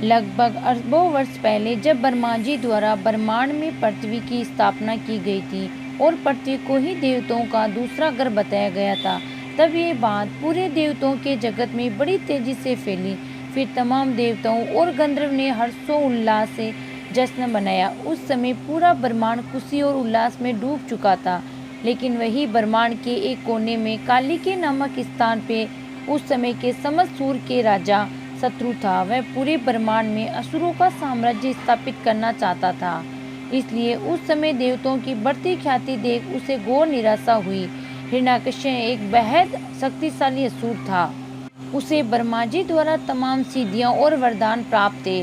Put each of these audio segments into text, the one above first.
लगभग अरबों वर्ष पहले जब ब्रह्मा जी द्वारा ब्रह्मांड में पृथ्वी की स्थापना की गई थी और पृथ्वी को ही देवताओं का दूसरा घर बताया गया था, तब ये बात पूरे देवताओं के जगत में बड़ी तेजी से फैली। फिर तमाम देवताओं और गंधर्व ने हर्षोल्लास से जश्न मनाया। उस समय पूरा ब्रह्मांड खुशी और उल्लास में डूब चुका था, लेकिन वही ब्रह्मांड के एक कोने में कालिके नामक स्थान पे उस समय के समस्त सूर के राजा शत्रु था। वह पूरे ब्रह्मांड में असुरों का साम्राज्य स्थापित करना चाहता था। इसलिए उस समय देवताओं की बढ़ती ख्याति देख उसे घोर निराशा हुई। हिरण्यकश्यप एक बेहद शक्तिशाली असुर था। उसे ब्रह्मा जी द्वारा तमाम सिद्धियां और वरदान प्राप्त थे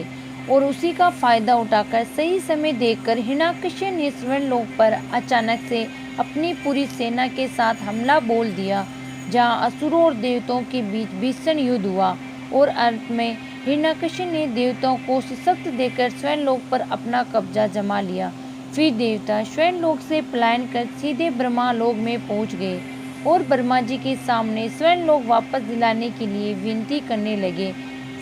और उसी का फायदा उठाकर सही समय देखकर हिरण्यकश्यप ने स्वर्गलोक पर अचानक से अपनी पूरी सेना के साथ हमला बोल दिया, जहां असुरों और देवताओं के बीच भीषण युद्ध हुआ और अंत में हिरण्यकश्यप ने देवताओं को शिकस्त देकर स्वर्गलोक पर अपना कब्जा जमा लिया। फिर देवता स्वर्गलोक से पलायन कर सीधे ब्रह्मा लोक में पहुंच गए और ब्रह्मा जी के सामने स्वर्गलोक वापस दिलाने के लिए विनती करने लगे।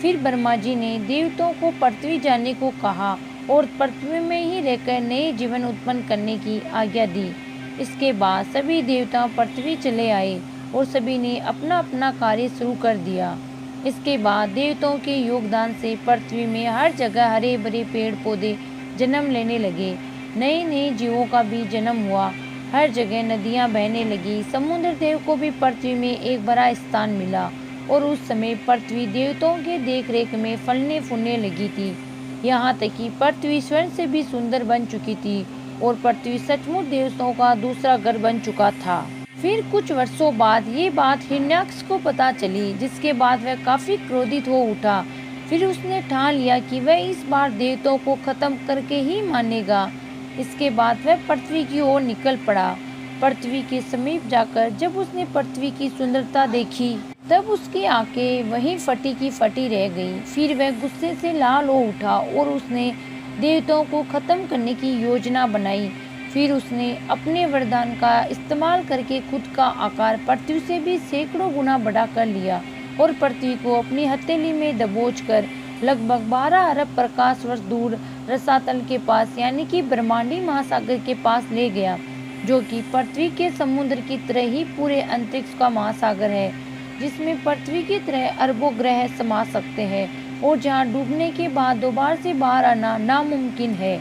फिर ब्रह्मा जी ने देवताओं को पृथ्वी जाने को कहा और पृथ्वी में ही रहकर नए जीवन उत्पन्न करने की आज्ञा दी। इसके बाद सभी देवता पृथ्वी चले आए और सभी ने अपना अपना कार्य शुरू कर दिया। इसके बाद देवताओं के योगदान से पृथ्वी में हर जगह हरे भरे पेड़ पौधे जन्म लेने लगे। नए नए जीवों का भी जन्म हुआ। हर जगह नदियां बहने लगी। समुद्र देव को भी पृथ्वी में एक बड़ा स्थान मिला और उस समय पृथ्वी देवताओं के देखरेख में फलने फूलने लगी थी। यहाँ तक कि पृथ्वी स्वर्ण से भी सुंदर बन चुकी थी और पृथ्वी सचमुच देवताओं का दूसरा घर बन चुका था। फिर कुछ वर्षों बाद ये बात हिरण्याक्ष को पता चली, जिसके बाद वह काफी क्रोधित हो उठा। फिर उसने ठान लिया कि वह इस बार देवताओं को खत्म करके ही मानेगा। इसके बाद वह पृथ्वी की ओर निकल पड़ा। पृथ्वी के समीप जाकर जब उसने पृथ्वी की सुंदरता देखी, तब उसकी आंखें वहीं फटी की फटी रह गई। फिर वह गुस्से से लाल हो उठा और उसने देवताओं को खत्म करने की योजना बनाई। फिर उसने अपने वरदान का इस्तेमाल करके खुद का आकार पृथ्वी से भी सैकड़ों गुना बढ़ा कर लिया और पृथ्वी को अपनी हथेली में दबोचकर लगभग 12 अरब प्रकाश वर्ष दूर रसातल के पास यानी कि ब्रह्मांडी महासागर के पास ले गया, जो कि पृथ्वी के समुद्र की तरह ही पूरे अंतरिक्ष का महासागर है, जिसमें पृथ्वी की तरह अरबों ग्रह समा सकते हैं और जहां डूबने के बाद दोबारा से बाहर आना नामुमकिन है।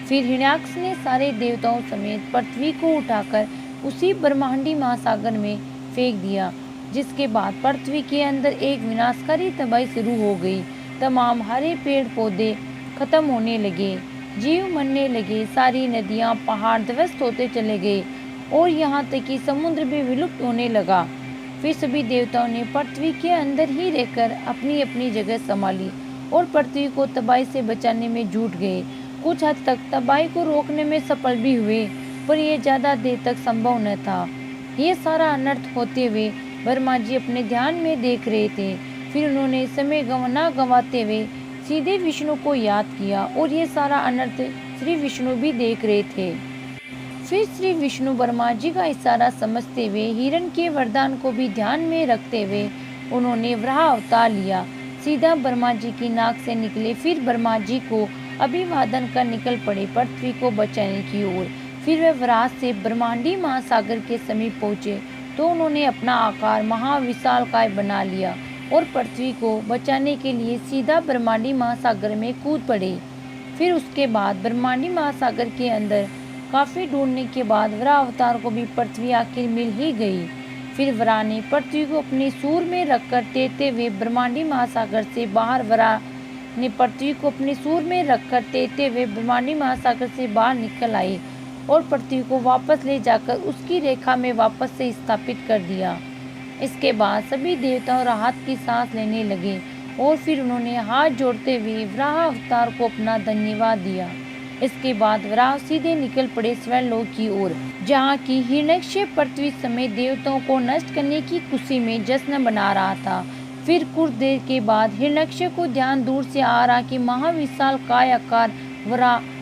फिर हिरण्याक्ष ने सारे देवताओं समेत पृथ्वी को उठाकर उसी ब्रह्मांडी महासागर में फेंक दिया, जिसके बाद पृथ्वी के अंदर एक विनाशकारी तबाही शुरू हो गई। तमाम हरे पेड़ पौधे खत्म होने लगे, जीव मरने लगे, सारी नदियां पहाड़ ध्वस्त होते चले गए और यहाँ तक कि समुद्र भी विलुप्त होने लगा। फिर सभी देवताओं ने पृथ्वी के अंदर ही रहकर अपनी अपनी जगह संभाली और पृथ्वी को तबाही से बचाने में जुट गए। कुछ हद तक तबाही को रोकने में सफल भी हुए, पर यह ज्यादा देर तक संभव न था। ये सारा अनर्थ होते हुए ब्रह्मा जी अपने ध्यान में देख रहे थे। फिर उन्होंने समय न गंवाते हुए सीधे विष्णु को याद किया और ये सारा अनर्थ श्री विष्णु भी देख रहे थे। फिर श्री विष्णु ब्रह्मा जी का इशारा समझते हुए हिरण के वरदान को भी ध्यान में रखते हुए उन्होंने वराह अवतार लिया। सीधा ब्रह्मा जी की नाक से निकले। फिर ब्रह्मा जी को अभिवादन कर निकल पड़े पृथ्वी को बचाने की ओर। फिर वे वराह से ब्रह्मांडी महासागर के समीप पहुंचे तो उन्होंने अपना आकार महाविशालकाय बना लिया और पृथ्वी को बचाने के लिए सीधा ब्रह्मांडी महासागर में कूद पड़े। फिर उसके बाद ब्रह्मांडी महासागर के अंदर काफी ढूंढने के बाद वराह अवतार को भी पृथ्वी आखिर मिल ही गई। फिर वराह ने पृथ्वी को अपने सूर में रखकर तैरते हुए ब्रह्मांडी महासागर से बाहर वराह ने पृथ्वी को अपने सूर में रखकर तैरते हुए ब्रह्मांडी महासागर से बाहर निकल आई और पृथ्वी को वापस ले जाकर उसकी रेखा में वापस से स्थापित कर दिया। इसके बाद सभी देवताओं राहत की सांस लेने लगे और फिर उन्होंने हाथ जोड़ते हुए वराह अवतार को अपना धन्यवाद दिया। इसके बाद वराह सीधे निकल पड़े स्वर्गलोक की ओर, जहाँ की हिरण्यकश्यप पृथ्वी समेत देवताओं को नष्ट करने की खुशी में जश्न मना रहा था। फिर कुछ देर के बाद हिरण्यकश्यप को ध्यान दूर से आ रहा कि महाविशाल काय आकार वराह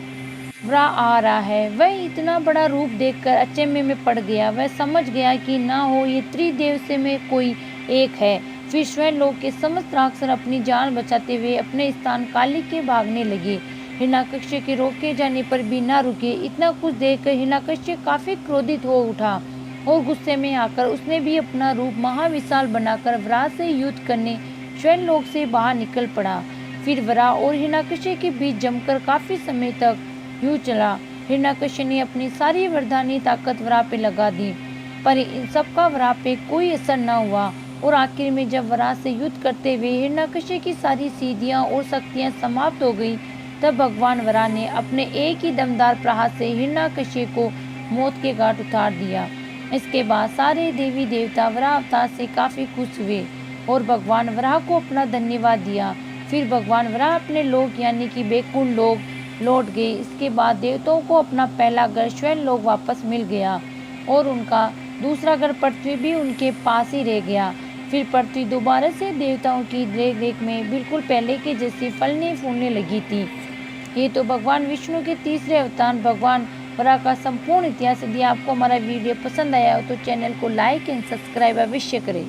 आ रहा है। वह इतना बड़ा रूप देखकर अचंभे में पड़ गया। वह समझ गया कि ना हो ये त्रिदेव से में कोई एक है। फिर स्वयं लोग के समस्त राक्षस अपनी जान बचाते हुए अपने स्थान काली के भागने लगे। हिरण्यकश्यप के रोके जाने पर भी न रुके। इतना कुछ देखकर हिरण्यकश्यप काफी क्रोधित हो उठा और गुस्से में आकर उसने भी अपना रूप महाविशाल बनाकर वराह से युद्ध करने स्वयं लोक से बाहर निकल पड़ा। फिर वराह और हिरण्यकश्यप के बीच जमकर काफी समय तक युद्ध चला। हिरण्यकश्यप ने अपनी सारी वरदानी ताकत वराह पे लगा दी, पर इन सबका वराह पे कोई असर न हुआ और आखिर में जब वराह से युद्ध करते हुए हिरण्यकश्यप की सारी सिद्धियां और शक्तियां समाप्त हो गई, तब भगवान वराह ने अपने एक ही दमदार प्रहार से हिरण्यकश्यप को मौत के घाट उतार दिया। इसके बाद सारे देवी देवता वराह अवतार से काफी खुश हुए और भगवान वराह को अपना धन्यवाद दिया। फिर भगवान वराह अपने लोक यानी कि बैकुंठ लोक लौट गए। इसके बाद देवताओं को अपना पहला घर स्वयं लोक वापस मिल गया और उनका दूसरा घर पृथ्वी भी उनके पास ही रह गया। फिर पृथ्वी दोबारा से देवताओं की देख रेख में बिल्कुल पहले के जैसी फलने फूलने लगी थी। ये तो भगवान विष्णु के तीसरे अवतार भगवान वराह का संपूर्ण इतिहास। यदि आपको हमारा वीडियो पसंद आया हो तो चैनल को लाइक एंड सब्सक्राइब अवश्य करें।